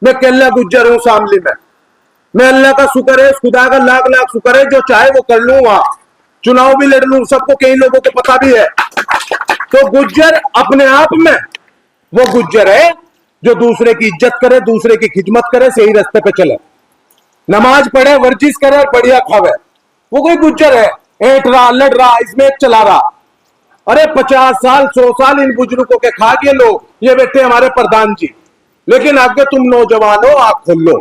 मैं केल्ला गुज्जर हूं शामली में। मैं अल्लाह का शुक्र है, खुदा का लाख लाख शुक्र है, जो चाहे वो कर लूं, वहां चुनाव भी लड़ लूं, सबको कई लोगों को पता भी है। तो गुज्जर अपने आप में वो गुज्जर है जो दूसरे की इज्जत करे, दूसरे की खिदमत करे, सही रास्ते पे चले, नमाज पढ़े, वर्जिश करे और बढ़िया खावे। वो कोई गुज्जर है ऐठ रहा, लड़ रहा, इसमें एक चला रहा। अरे 50 साल 100 साल इन बुजुर्गों के खा गए लोग, ये बैठे हमारे प्रधान जी। लेकिन आगे तुम नौजवान हो, आंख खोल लो,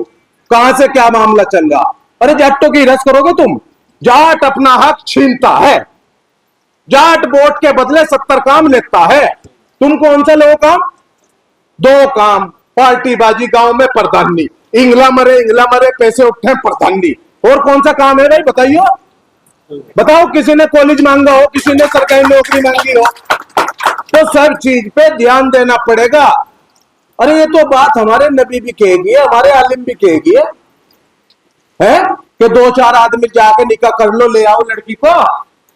कहां से क्या मामला चल रहा। अरे जाटों की रस करोगे तुम। जाट अपना हक छीनता है, जाट वोट के बदले 70 काम लेता है। तुम कौन सा लो काम? 2 काम, पार्टीबाजी, गांव में प्रधानी, इंगला मरे पैसे उठे प्रधानी। और कौन सा काम है भाई बताइए? बताओ, किसी ने कॉलेज मांगा हो, किसी ने सरकारी नौकरी मांगी हो, तो सब चीज पे ध्यान देना पड़ेगा। अरे ये तो बात हमारे नबी भी कहेगी, हमारे आलिम भी कहेगी है कि 2-4 आदमी जाके निकाह कर लो, ले आओ लड़की को।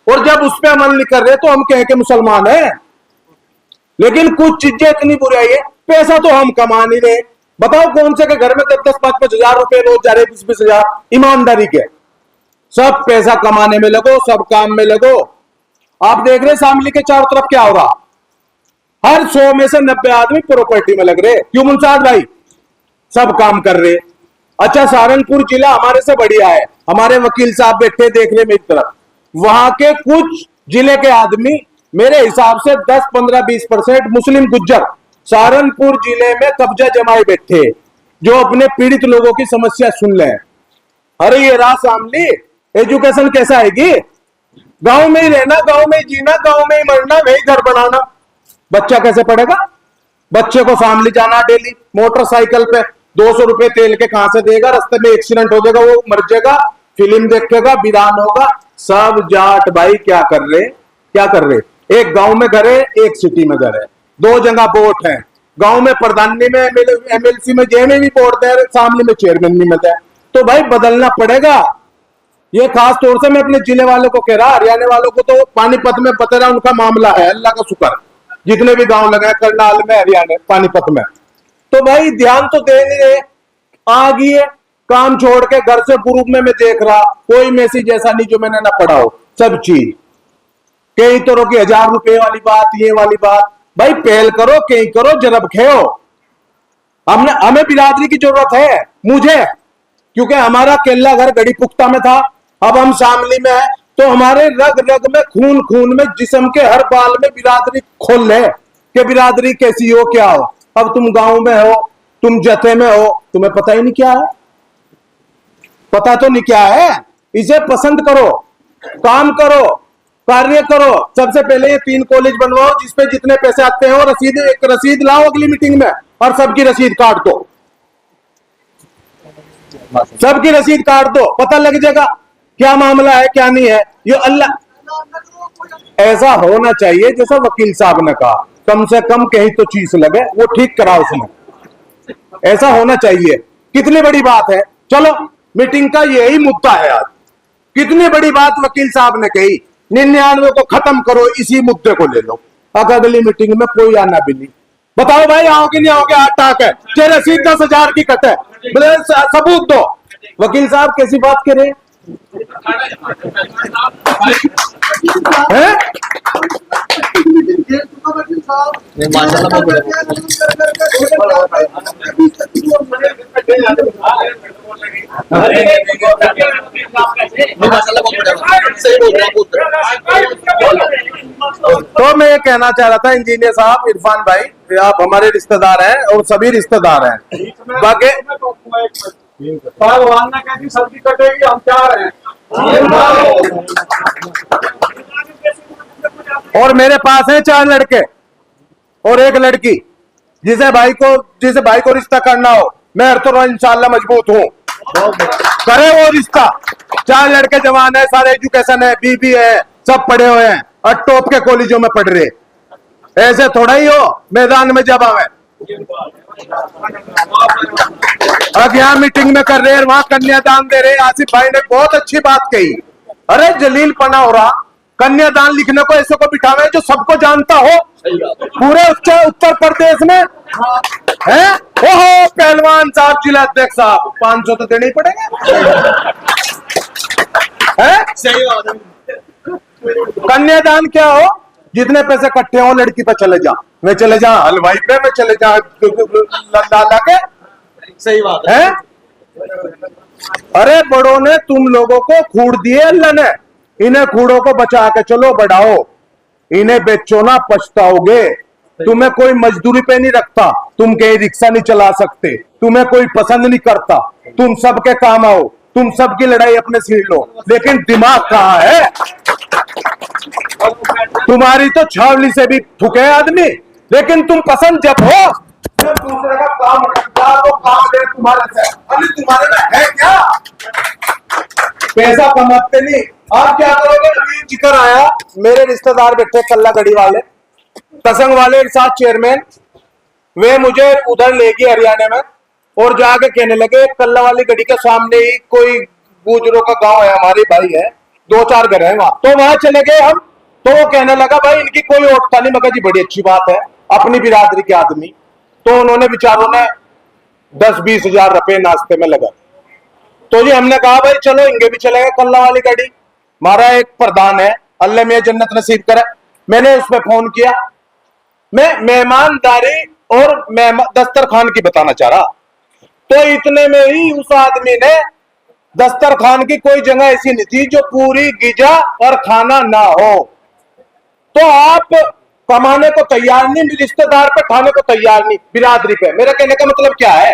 और जब उस पर अमल नहीं कर रहे तो हम कहें कि मुसलमान है। लेकिन कुछ चीजें इतनी बुराई है, पैसा तो हम कमा नहीं रहे। बताओ कौन से के घर में 10-10, 5-5 हजार रुपए रोज जा रहे, 20-20 हजार, ईमानदारी के। सब पैसा कमाने में लगो, सब काम में लगो। आप देख रहे शामली के चारों तरफ क्या हो रहा, हर 100 में से 90 आदमी प्रॉपर्टी में लग रहे। क्यों मुंसाद भाई? सब काम कर रहे। अच्छा, सहारनपुर जिला हमारे से बढ़िया है, हमारे वकील साहब बैठे देख रहे मेरी तरफ। वहां के कुछ जिले के आदमी मेरे हिसाब से 10, 15, 20% मुस्लिम गुज्जर सहारनपुर जिले में कब्जा जमाए बैठे, जो अपने पीड़ित लोगों की समस्या सुन ले। अरे ये रहा शामली, एजुकेशन कैसा आएगी? गांव में ही रहना, गांव में ही जीना, गांव में ही मरना, वही घर बनाना। बच्चा कैसे पढ़ेगा? बच्चे को शामली जाना डेली मोटरसाइकिल पे, 200 रुपए तेल के कहां से देगा? रास्ते में एक्सीडेंट हो जाएगा, वो मर जाएगा, फिल्म देखेगा, वीरान होगा। सब जाट भाई क्या कर रहे, क्या कर रहे? एक गांव में घर है, एक सिटी में घर है, 2 जगह वोट है। गांव में प्रधानी में, एमएलसी में, जे में भी वोट दे रहे, शामली में चेयरमैन नहीं मिलता है। तो भाई बदलना पड़ेगा। ये खास तौर से मैं अपने जिले वालों को कह रहा, हरियाणा वालों को तो पानीपत में पता रहा उनका मामला है, अल्लाह का शुक्र, जितने भी गांव लगे करनाल में, हरियाणा, पानीपत में। तो भाई ध्यान तो दे नहीं रहे। आ गई काम छोड़ के घर से ग्रुप में मैं देख रहा, कोई मैसेज ऐसा नहीं जो मैंने ना पढ़ा हो। सब चीज कई तरह की 1000 रुपए वाली बात, ये वाली बात। भाई पहल करो, कहीं करो, जरब खेओ। हमें बिरादरी की जरूरत है, मुझे, क्योंकि हमारा केल्ला घर गड़ी पुख्ता में था, अब हम शामली में है, तो हमारे रग रग में, खून खून में, जिस्म के हर बाल में बिरादरी खोल ले कि बिरादरी कैसी हो, क्या हो। अब तुम गांव में हो, तुम जथे में हो, तुम्हें पता ही नहीं क्या है, पता तो नहीं क्या है। इसे पसंद करो, काम करो, कार्य करो। सबसे पहले ये 3 कॉलेज बनवाओ जिसपे जितने पैसे आते हैं, और एक रसीद लाओ अगली मीटिंग में, और सबकी रसीद काट दो, सबकी रसीद काट दो, पता लग जाएगा क्या मामला है, क्या नहीं है। ये अल्लाह, ऐसा होना चाहिए जैसा वकील साहब ने कहा, कम से कम कहीं तो चीज लगे, वो ठीक करा उसने, ऐसा होना चाहिए। कितनी बड़ी बात है। चलो, मीटिंग का यही मुद्दा है आज। कितनी बड़ी बात वकील साहब ने कही, 99 को खत्म करो, इसी मुद्दे को ले लो। अगली मीटिंग में कोई आना भी नहीं। बताओ भाई, आओगे नहीं आओगे? 8 टाक है, चेहरे रसीद 10,000 की कट है, सबूत दो। वकील साहब कैसी बात करे हैं? तो मैं ये कहना चाह रहा था, इंजीनियर साहब, इरफान भाई, आप हमारे रिश्तेदार हैं और सभी रिश्तेदार हैं। बाकी भगवान ने कहती सब्जी कटेगी, हम क्या रहे हैं। और मेरे पास है 4 लड़के और 1 लड़की, जिसे भाई को रिश्ता करना हो, मैं तो इंशाल्लाह मजबूत हूँ, करे वो रिश्ता। 4 लड़के जवान है, सारे एजुकेशन है, बीबी है, सब पढ़े हुए हैं और टॉप के कॉलेजों में पढ़ रहे। ऐसे थोड़ा ही हो मैदान में जब आवे। अब यहाँ मीटिंग में कर रहे हैं, वहां कन्यादान दे रहे। आसिफ भाई ने बहुत अच्छी बात कही। अरे जलील पना हो रहा, कन्यादान लिखने को ऐसे को बिठावे जो सबको जानता हो पूरे उत्तर प्रदेश में है। ओहो पहलवान साहब, जिला अध्यक्ष साहब, 500 तो देने ही पड़ेंगे है? सही बात है। कन्यादान क्या हो, जितने पैसे इकट्ठे हो लड़की पे चले जा, मैं चले जा हलवाई पे, मैं चले जा लाला के। सही बात है। अरे बड़ों ने तुम लोगों को खूड़ दिए अल्लाह ने, इन्हें खूड़ों को बचा के चलो, बढ़ाओ, इन्हें बेचो ना पछताओगे। तुम्हें कोई मजदूरी पे नहीं रखता, तुम कहीं रिक्शा नहीं चला सकते, तुम्हें कोई पसंद नहीं करता, तुम सबके काम आओ, तुम सबकी लड़ाई अपने सीढ़ लो, लेकिन दिमाग कहाँ है तुम्हारी? तो छावली से भी ठुके आदमी, लेकिन तुम पसंद जब हो जब दूसरे का काम रखता तो काम है तुम्हारे से, अरे तुम्हारे में है क्या? पैसा कमाते नहीं, आप क्या करोगे? अभी जिक्र आया, मेरे रिश्तेदार बैठे कल्ला गढ़ी वाले, तसंग वाले के साथ चेयरमैन, वे मुझे उधर ले गए हरियाणा में और जाके कहने लगे कल्ला वाली गढ़ी के सामने ही कोई गुजरों का गांव है, हमारे भाई है, 2-4 घर है वहां, तो वहां चले गए हम। तो वो कहने लगा भाई इनकी कोई औरता नहीं। मगर जी बड़ी अच्छी बात है, अपनी बिरादरी के आदमी। तो उन्होंने बेचारों ने 10-20 हजार रुपए नाश्ते में लगा। तो जी हमने कहा भाई चलो इंगे भी चलेगा कल्ला वाली गाड़ी, हमारा एक प्रधान है, अल्लाह में जन्नत नसीब करे। मैंने उस पर फोन किया, मैं मेहमानदारी और दस्तरखान की बताना चाह रहा। तो इतने में ही उस आदमी ने, दस्तरखान की कोई जगह ऐसी नहीं थी जो पूरी गिजा और खाना ना हो। तो आप कमाने को तैयार नहीं, रिश्तेदार पे खाने को तैयार नहीं, बिरादरी पे। मेरा कहने का मतलब क्या है?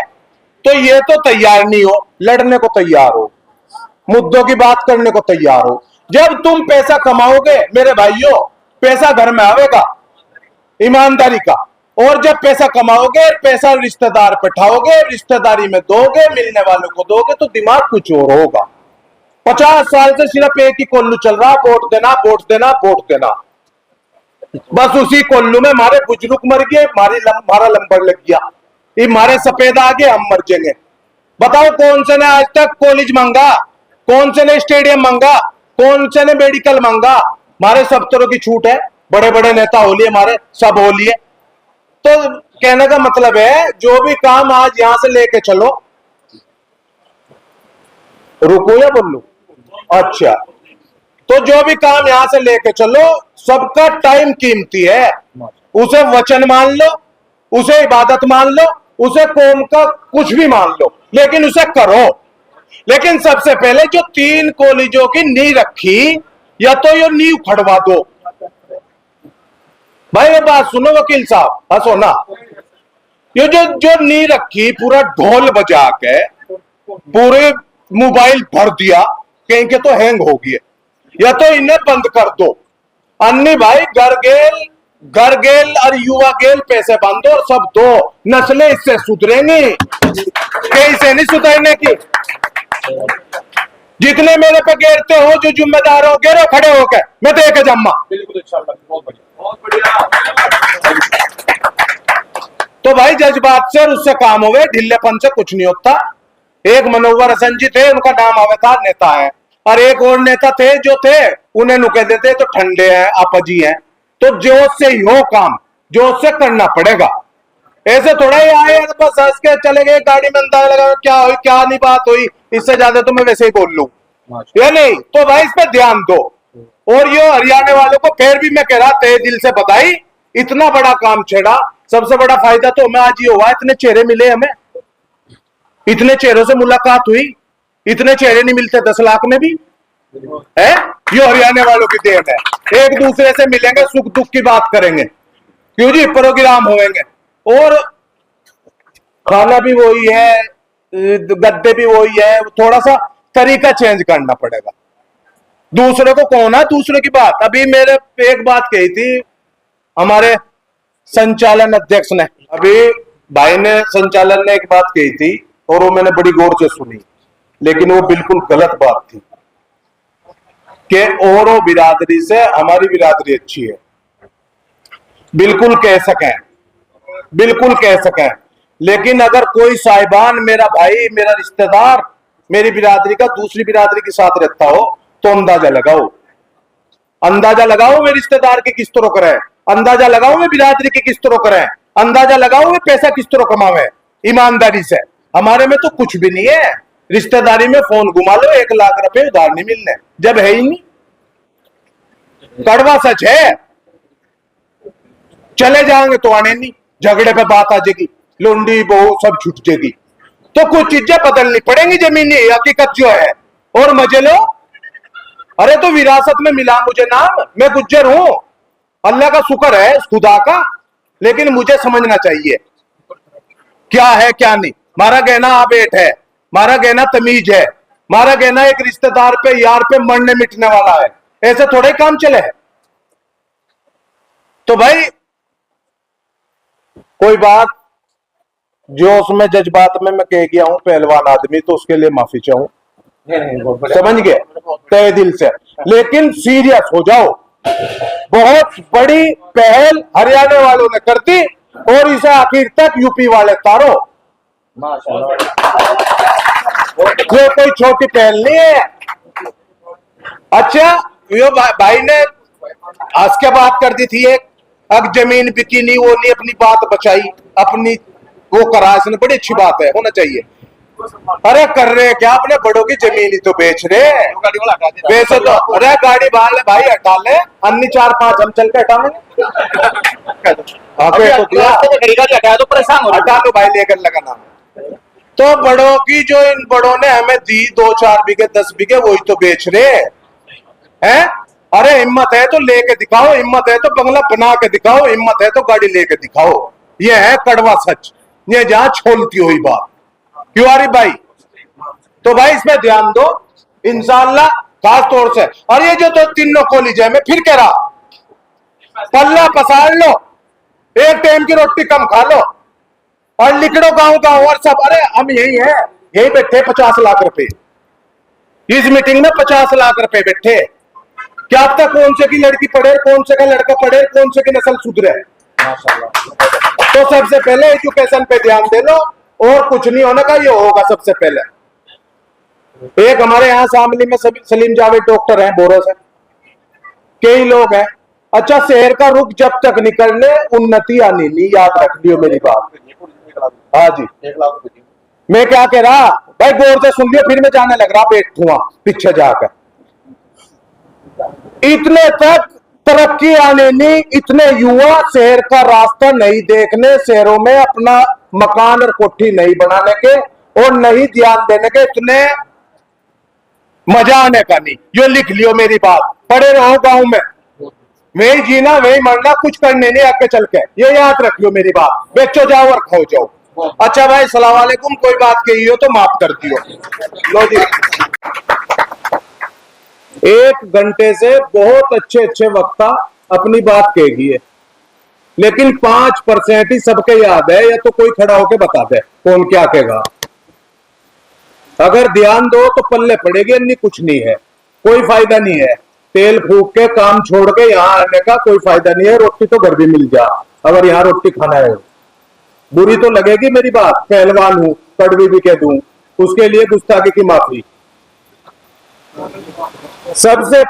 तो ये तो तैयार नहीं हो, लड़ने को तैयार हो, मुद्दों की बात करने को तैयार हो। जब तुम पैसा कमाओगे मेरे भाइयों, पैसा घर में आवेगा ईमानदारी का, और जब पैसा कमाओगे पैसा रिश्तेदार पे ठाओगे, रिश्तेदारी में दोगे, मिलने वालों को दोगे, तो दिमाग कुछ और होगा। 50 साल से सिर्फ एक ही कोल्लू चल रहा, वोट देना वोट देना वोट देना। बस उसी कोल्लू में हमारे बुजुर्ग मर गए, हमारा लंबर लग गया, ये हमारे सफेद आगे, हम मर जाएंगे। बताओ कौन से ने आज तक कॉलेज मांगा, कौन से ने स्टेडियम मांगा, कौन से ने मेडिकल मांगा? हमारे सब तरह की छूट है, बड़े बड़े नेता हो लिए हमारे, सब हो लिए। तो कहने का मतलब है जो भी काम आज यहां से लेके चलो, रुको या बोलूं? अच्छा, तो जो भी काम यहां से लेके चलो, सबका टाइम कीमती है। उसे वचन मान लो, उसे इबादत मान लो, उसे कौम का कुछ भी मान लो, लेकिन उसे करो। लेकिन सबसे पहले जो 3 कॉलेजों की नींव रखी, या तो ये नींव खड़वा दो। भाई ये बात सुनो वकील साहब, हंसो ना। ये जो नींव रखी, पूरा ढोल बजा के पूरे मोबाइल भर दिया, कहीं के तो हैंग हो गए, या तो इन्हें बंद कर दो। अन्नी भाई घर गेल और युवा गेल पैसे बांधो और सब दो, नस्लें इससे सुधरेंगी, कहीं से नहीं सुधरने की। जितने मेरे पे गिरते हो, जो जिम्मेदार हो, गिरो खड़े होकर, मैं देख के जम्मा। बिल्कुल इंशाल्लाह, बहुत बढ़िया, बहुत बढ़िया। तो भाई जज्बात से और उससे काम हुए, ढिल्लेपन से कुछ नहीं होता। एक मनोवर हसन जी थे, उनका नाम आवे था, नेता है, और एक और नेता थे जो थे, उन्हें नुके देते तो ठंडे हैं, आपजी हैं। तो जोश से ही हो काम, जोश से करना पड़ेगा। ऐसे थोड़ा ही आए बस हंस के चले गए, गाड़ी में अंदाजा लगा क्या हुई क्या नहीं बात हुई, इससे ज्यादा तो मैं वैसे ही बोल लूं, या नहीं? तो भाई इस पर ध्यान दो। और ये हरियाणा वालों को फिर भी मैं कह रहा, तहे दिल से बधाई, इतना बड़ा काम छेड़ा। सबसे बड़ा फायदा तो हमें आज ये हुआ, इतने चेहरे मिले हमें, इतने चेहरों से मुलाकात हुई, इतने चेहरे नहीं मिलते 10 लाख में भी, है? ये हरियाणा वालों की देन है। एक दूसरे से मिलेंगे, सुख दुख की बात करेंगे, क्यों जी, प्रोग्राम होंगे, और खाना भी वही है, गद्दे भी वही है, थोड़ा सा तरीका चेंज करना पड़ेगा। दूसरे को कौन है दूसरे की बात। अभी मेरे एक बात कही थी हमारे संचालन अध्यक्ष ने, अभी भाई ने, संचालन ने एक बात कही थी, और वो मैंने बड़ी गौर से सुनी, लेकिन वो बिल्कुल गलत बात थी कि औरों बिरादरी से हमारी बिरादरी अच्छी है। बिल्कुल कह सकें, बिल्कुल कह सकें, लेकिन अगर कोई साहिबान, मेरा भाई, मेरा रिश्तेदार, मेरी बिरादरी का दूसरी बिरादरी के साथ रहता हो, तो अंदाजा लगाओ अंदाजा लगाओ वे रिश्तेदार की किस तरह करें, अंदाजा लगाओ वे बिरादरी की किस तरह करें, अंदाजा लगाओ वे पैसा किस तरह कमावे ईमानदारी से। हमारे में तो कुछ भी नहीं है। रिश्तेदारी में फोन घुमा लो, 1 लाख रुपए उधार नहीं मिलने, जब है ही नहीं। कड़वा सच है। चले जाएंगे तो आने नहीं, झगड़े पे बात आ जाएगी, लुंडी बहू सब छूट जाएगी। तो कुछ चीजें बदलनी पड़ेंगी जमीनी हकीकत जो है, और मजे लो। अरे तो विरासत में मिला मुझे नाम, मैं गुज्जर हूं, अल्लाह का शुक्र है खुदा का, लेकिन मुझे समझना चाहिए क्या है क्या नहीं। मारा गहना आबेट है, मारा गहना तमीज है, मारा गहना एक रिश्तेदार पे यार पे मरने मिटने वाला है, ऐसे थोड़े काम चले है। तो भाई कोई बात जो उसमें जज्बात में मैं कह गया हूं पहलवान आदमी, तो उसके लिए माफी चाहूं, समझ गए तहे दिल से। लेकिन सीरियस हो जाओ, बहुत बड़ी पहल हरियाणा वालों ने कर दी और इसे आखिर तक यूपी वाले तारो। ये कोई छोटी पहल नहीं है। अच्छा यो भाई ने आज क्या बात कर दी थी, एक अब जमीन बिकी नहीं, वो नहीं, अपनी बात बचाई, अपनी वो करा, इसने बड़ी अच्छी बात है, होना चाहिए। अरे कर रहे क्या, अपने बड़ों की जमीन ही तो बेच रहे, वैसे तो अरे गाड़ी वाले भाई हटा ले, अन्य 4-5 हम चल के हटा लेंगे। तो परेशान हो, हटा लो भाई, लेकर लगाना। तो बड़ों की जो इन बड़ों ने हमें दी 2-4 बीघे 10 बीघे, वही तो बेच रहे हैं। अरे हिम्मत है तो लेके दिखाओ, हिम्मत है तो बंगला बना के दिखाओ, हिम्मत है तो गाड़ी लेके दिखाओ। ये है कड़वा सच, ये जहां छोलती हुई बात। क्यों आ रही भाई? तो भाई इसमें ध्यान दो इंशाअल्लाह खास तौर से। और ये जो तो तीनों कॉलेज है, मैं फिर कह रहा, पल्ला पसार लो, एक टाइम की रोटी कम खा लो और निकलो गांव गांव और सब। अरे हम यही है, यही बैठे 50 लाख रुपए इस मीटिंग में, 50 लाख रुपए बैठे। क्या अब तक कौन से की लड़की पढ़े, कौन से का लड़का पढ़े, कौन से की नस्ल सुधरे। तो सबसे पहले एजुकेशन पे ध्यान दे लो, और कुछ नहीं होने का, ये होगा सबसे पहले। एक हमारे यहाँ शामली में सलीम जावेद डॉक्टर हैं, बोरो से, कई लोग हैं। अच्छा शहर का रुख जब तक निकलने उन्नति आनी नहीं, याद रख लियो मेरी बात। हाँ जी, मैं क्या कह रहा भाई, गौर से सुन लियो, फिर मैं जाने लग रहा बैठूंगा पीछे जाकर। इतने तक तरक्की आने नहीं, इतने युवा शहर का रास्ता नहीं देखने, शहरों में अपना मकान और कोठी नहीं बनाने के और नहीं ध्यान देने के, इतने मजा आने का नहीं। यो लिख लियो मेरी बात, पड़े रहो गांव में, वही जीना वही मरना, कुछ करने नहीं आगे चल के, ये याद रखियो मेरी बात। बेचो जाओ और खाओ जाओ। अच्छा भाई सलाम वालेकुम, कोई बात कही हो तो माफ कर दियो। लो जी, 1 घंटे से बहुत अच्छे अच्छे वक्ता अपनी बात कहेगी है, लेकिन 5% ही सबके याद है, या तो कोई खड़ा होके बता दे कौन क्या कहेगा। अगर ध्यान दो तो पल्ले पड़ेगी, नहीं कुछ नहीं है, कोई फायदा नहीं है। तेल फूक के काम छोड़ के यहाँ आने का कोई फायदा नहीं है। रोटी तो घर भी मिल जा, अगर यहाँ रोटी खाना है। बुरी तो लगेगी मेरी बात, पहलवान हूं, कड़वी भी कह दूं, उसके लिए गुस्ताखी की माफी। सबसे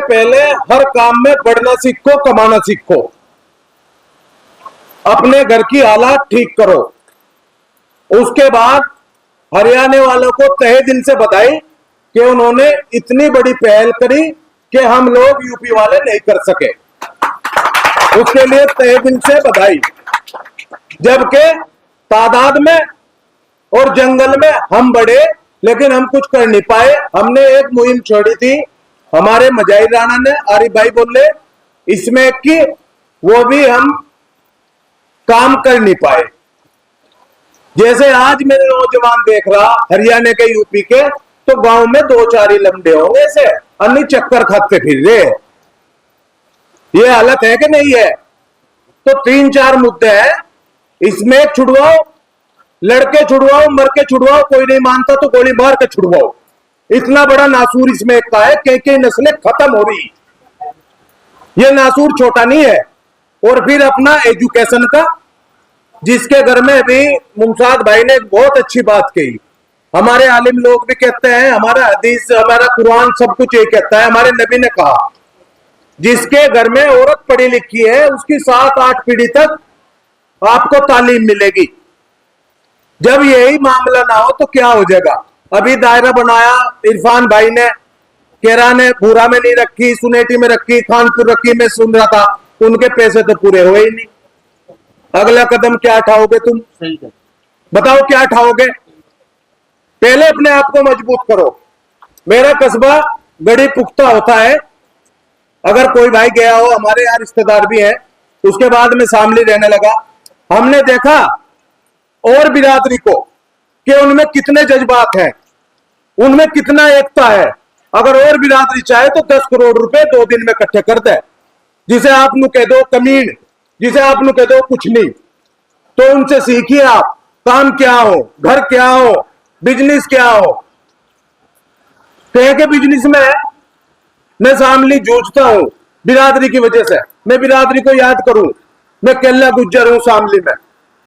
पहले हर काम में बढ़ना सीखो, कमाना सीखो, अपने घर की हालात ठीक करो। उसके बाद हरियाणा वालों को तहे दिल से बधाई कि उन्होंने इतनी बड़ी पहल करी कि हम लोग यूपी वाले नहीं कर सके, उसके लिए तहे दिल से बधाई। जबकि तादाद में और जंगल में हम बढ़े, लेकिन हम कुछ कर नहीं पाए। हमने एक मुहिम छोड़ी थी, हमारे मजाहिर राणा ने, आरिफ भाई बोले इसमें कि वो भी हम काम कर नहीं पाए। जैसे आज मेरे नौजवान देख रहा हरियाणा के यूपी के, तो गांव में 2-4 ही लंबे होंगे, ऐसे अन्य चक्कर खाते फिर रहे। ये हालत है कि नहीं है? तो 3-4 मुद्दे हैं, इसमें छुड़वाओ, लड़के छुड़वाओ, मर के छुड़वाओ, कोई नहीं मानता तो गोली मार के छुड़वाओ। इतना बड़ा नासूर इसमें का है, कई नस्लें खत्म हो रही, ये नासूर छोटा नहीं है। और फिर अपना एजुकेशन का, जिसके घर में भी मुमताज भाई ने बहुत अच्छी बात कही, हमारे आलिम लोग भी कहते हैं, हमारा हदीस, हमारा कुरान सब कुछ ये कहता है। हमारे नबी ने कहा जिसके घर में औरत पढ़ी लिखी है उसकी 7-8 पीढ़ी तक आपको तालीम मिलेगी। जब यही मामला ना हो तो क्या हो जाएगा। अभी दायरा बनाया इरफान भाई ने, केरा ने भूरा में नहीं रखी, सुनेटी में रखी, खानपुर रखी। मैं सुन रहा था, उनके पैसे तो पूरे हुए ही नहीं। अगला कदम क्या उठाओगे तुम? बताओ क्या उठाओगे? पहले अपने आप को मजबूत करो। मेरा कस्बा गड़ी पुख्ता होता है। अगर कोई भाई गया हो, हमारे यहाँ रिश्तेदार भी हैं, उसके बाद में शामली रहने लगा। हमने देखा और बिरादरी को कि उनमें कितने जज्बात हैं, उनमें कितना एकता है। अगर और बिरादरी चाहे तो 10 करोड़ रुपए 2 दिन में इकट्ठे कर दे। जिसे आप नु कह दो कमीन, जिसे आप नु कह दो कुछ नहीं, तो उनसे सीखिए आप काम क्या हो, घर क्या हो, बिजनेस क्या हो। कह के बिजनेस में मैं शामली जूझता हूं बिरादरी की वजह से। मैं बिरादरी को याद करूं, मैं केला गुज्जर हूं शामली में।